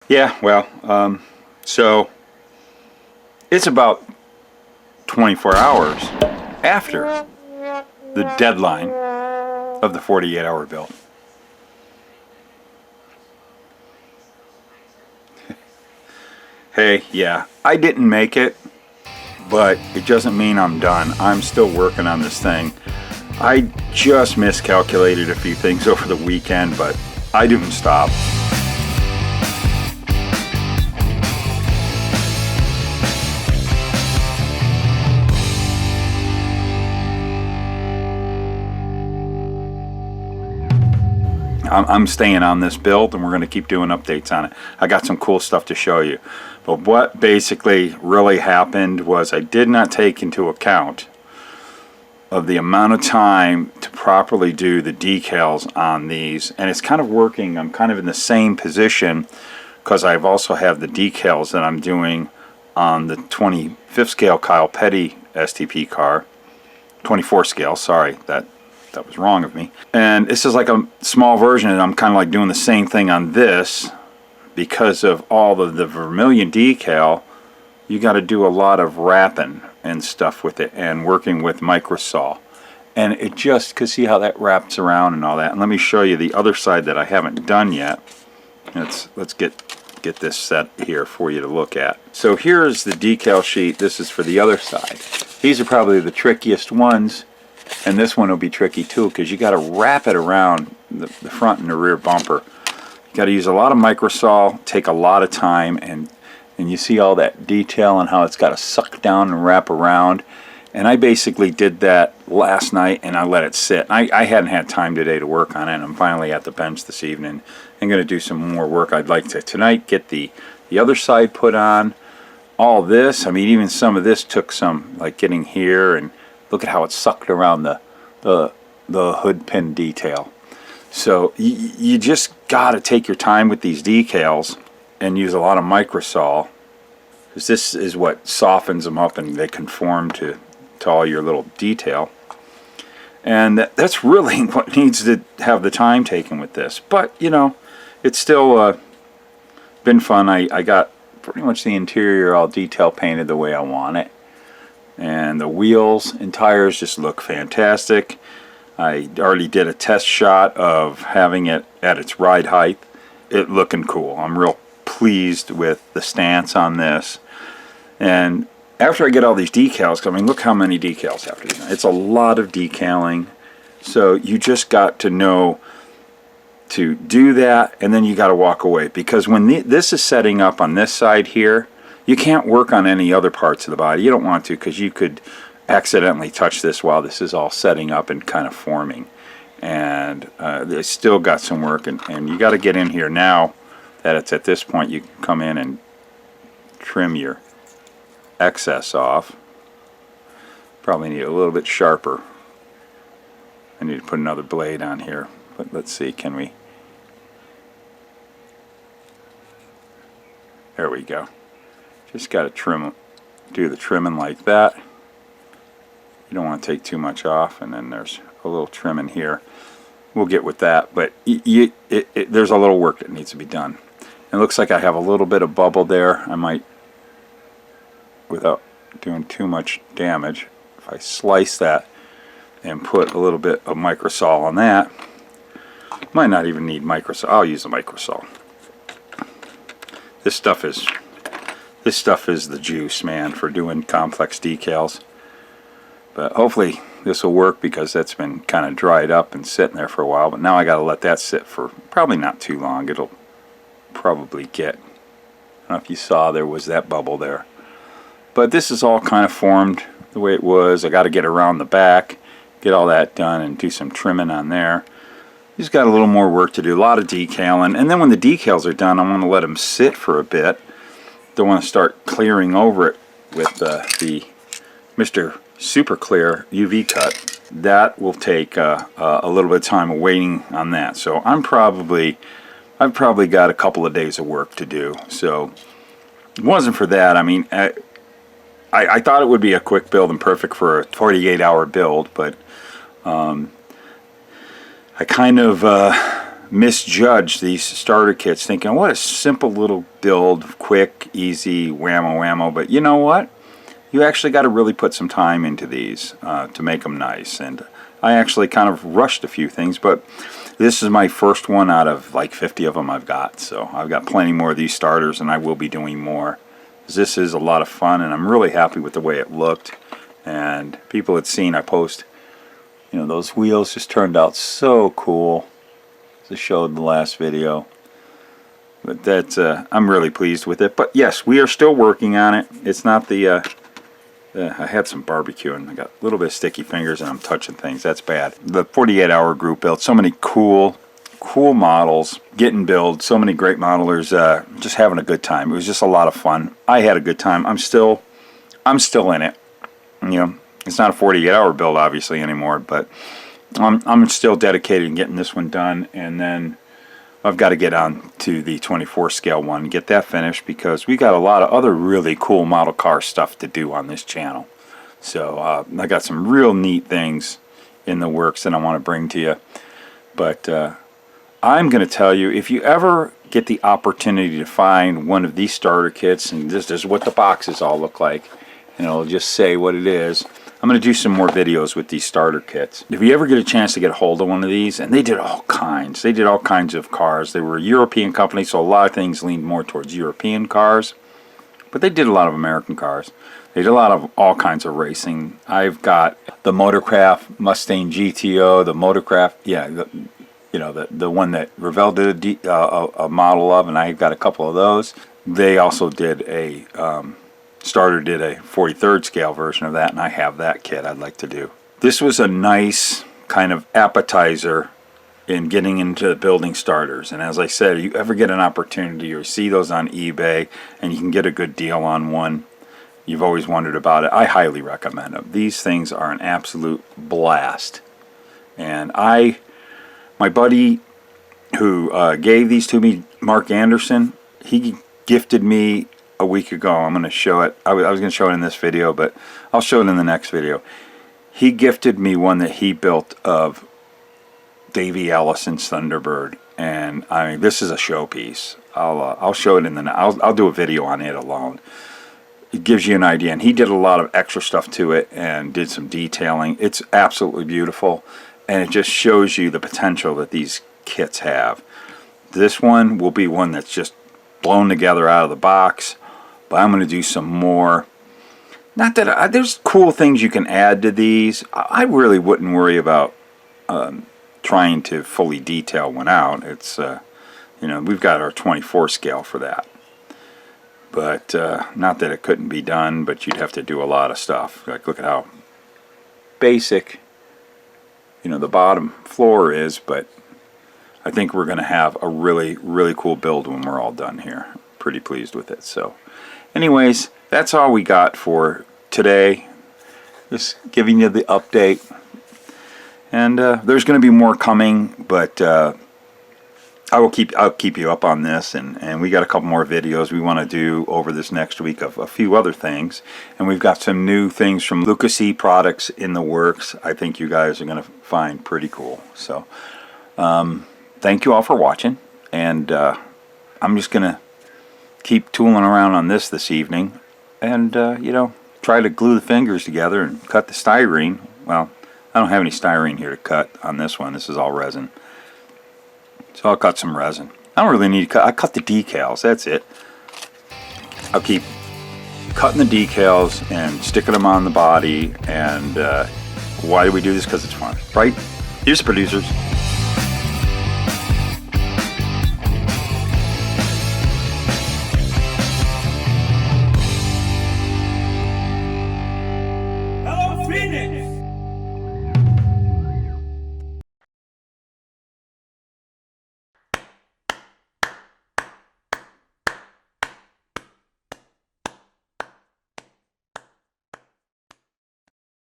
Yeah, well, so it's about 24 hours after the deadline of the 48-hour build. Hey, yeah, I didn't make it, but it doesn't mean I'm done. I'm still working on this thing. I just miscalculated a few things over the weekend, but I didn't stop. I'm staying on this build, and we're going to keep doing updates on it. I got some cool stuff to show you. But what basically really happened was I did not take into account of the amount of time to properly do the decals on these. And it's kind of working. I'm kind of in the same position because I've also have the decals that I'm doing on the 25th scale Kyle Petty STP car. 24 scale, sorry, that was wrong of me. And this is like a small version, and I'm kind of like doing the same thing on this because of all of the vermilion decal. You got to do a lot of wrapping and stuff with it, and working with microsaw. And it just, cause see how that wraps around and all that. And let me show you the other side that I haven't done yet. Let's get this set here for you to look at. So here's the decal sheet. This is for the other side. These are probably the trickiest ones. And this one will be tricky too, because you got to wrap it around the front and the rear bumper. You got to use a lot of microsaw, take a lot of time, and you see all that detail and how it's got to suck down and wrap around. And I basically did that last night, and I let it sit. I hadn't had time today to work on it, and I'm finally at the bench this evening. I'm going to do some more work. I'd like to tonight get the other side put on. All this, I mean, even some of this took some, like getting here, and look at how it's sucked around the hood pin detail. So you just got to take your time with these decals and use a lot of microsaw, because this is what softens them up and they conform to all your little detail. And that's really what needs to have the time taken with this. But, you know, it's still been fun. I got pretty much the interior all detail painted the way I want it. And the wheels and tires just look fantastic. I already did a test shot of having it at its ride height. It looking cool. I'm real pleased with the stance on this. And after I get all these decals, I mean, look how many decals have to be done. It's a lot of decaling. So you just got to know to do that, and then you got to walk away. Because when this is setting up on this side here, you can't work on any other parts of the body. You don't want to, because you could accidentally touch this while this is all setting up and kind of forming. And they still got some work, and you got to get in here now that it's at this point. You can come in and trim your excess off. Probably need a little bit sharper. I need to put another blade on here, but let's see, can we? There we go. Just got to trim, do the trimming like that. You don't want to take too much off, and then there's a little trimming here. We'll get with that, but there's a little work that needs to be done. It looks like I have a little bit of bubble there. I might, without doing too much damage, if I slice that and put a little bit of microsaw on that, might not even need microsaw. I'll use the microsaw. This stuff is the juice, man, for doing complex decals. But hopefully this will work, because that's been kind of dried up and sitting there for a while. But now I got to let that sit for probably not too long. It'll probably get, I don't know if you saw there was that bubble there. But this is all kind of formed the way it was. I got to get around the back, get all that done, and do some trimming on there. Just got a little more work to do, a lot of decaling. And then when the decals are done, I want to let them sit for a bit. Don't want to start clearing over it with the Mr. Super Clear UV cut. That will take a little bit of time waiting on that. So I've probably got a couple of days of work to do. So it wasn't for that. I mean, I thought it would be a quick build and perfect for a 48-hour build, but I kind of misjudged these starter kits, thinking, what a simple little build, quick, easy, whammo whammo. But you know what? You actually got to really put some time into these to make them nice. And I actually kind of rushed a few things, but this is my first one out of like 50 of them I've got. So I've got plenty more of these starters, and I will be doing more. This is a lot of fun, and I'm really happy with the way it looked. And people had seen I post, you know, those wheels just turned out so cool, as I showed in the last video. But that's I'm really pleased with it. But yes, we are still working on it. It's not the I had some barbecue and I got a little bit of sticky fingers and I'm touching things. That's bad. The 48-hour group built so many cool models, getting built, so many great modelers, just having a good time. It was just a lot of fun. I had a good time. I'm still in it. You know, it's not a 48-hour build obviously anymore, but I'm still dedicated in getting this one done, and then I've got to get on to the 24 scale one, get that finished, because we got a lot of other really cool model car stuff to do on this channel. So I got some real neat things in the works that I want to bring to you. But I'm going to tell you, if you ever get the opportunity to find one of these starter kits, and this is what the boxes all look like, and it'll just say what it is. I'm going to do some more videos with these starter kits. If you ever get a chance to get a hold of one of these, and they did all kinds. They did all kinds of cars. They were a European company, so a lot of things leaned more towards European cars. But they did a lot of American cars. They did a lot of all kinds of racing. I've got the Motorcraft Mustang GTO, the Motorcraft, yeah, the one that Revell did a model of, and I've got a couple of those. They also did a... Starter did a 43rd scale version of that, and I have that kit I'd like to do. This was a nice kind of appetizer in getting into building starters. And as I said, if you ever get an opportunity or see those on eBay and you can get a good deal on one, you've always wondered about it, I highly recommend them. These things are an absolute blast. And my buddy who gave these to me, Mark Anderson, he gifted me a week ago. I'm going to show it. I was going to show it in this video, but I'll show it in the next video. He gifted me one that he built of Davey Ellison's Thunderbird, and I mean, this is a showpiece. I'll show it in the. I'll do a video on it alone. It gives you an idea, and he did a lot of extra stuff to it and did some detailing. It's absolutely beautiful, and it just shows you the potential that these kits have. This one will be one that's just blown together out of the box. But I'm going to do some more. Not that there's cool things you can add to these. I really wouldn't worry about trying to fully detail one out. It's we've got our 24 scale for that. But not that it couldn't be done, but you'd have to do a lot of stuff. Like, look at how basic the bottom floor is, but I think we're going to have a really, really cool build when we're all done here. Pretty pleased with it. So anyways, that's all we got for today. Just giving you the update. And there's going to be more coming, but I'll keep you up on this, and we got a couple more videos we want to do over this next week of a few other things, and we've got some new things from Luka products in the works. I think you guys are going to find pretty cool. So thank you all for watching, and I'm just going to keep tooling around on this evening, and try to glue the fingers together and cut the styrene. Well, I don't have any styrene here to cut on this one. This is all resin, so I'll cut some resin. I don't really need to cut. I cut the decals, that's it. I'll keep cutting the decals and sticking them on the body. And why do we do this? Because it's fun, right? Here's the producers. Phoenix!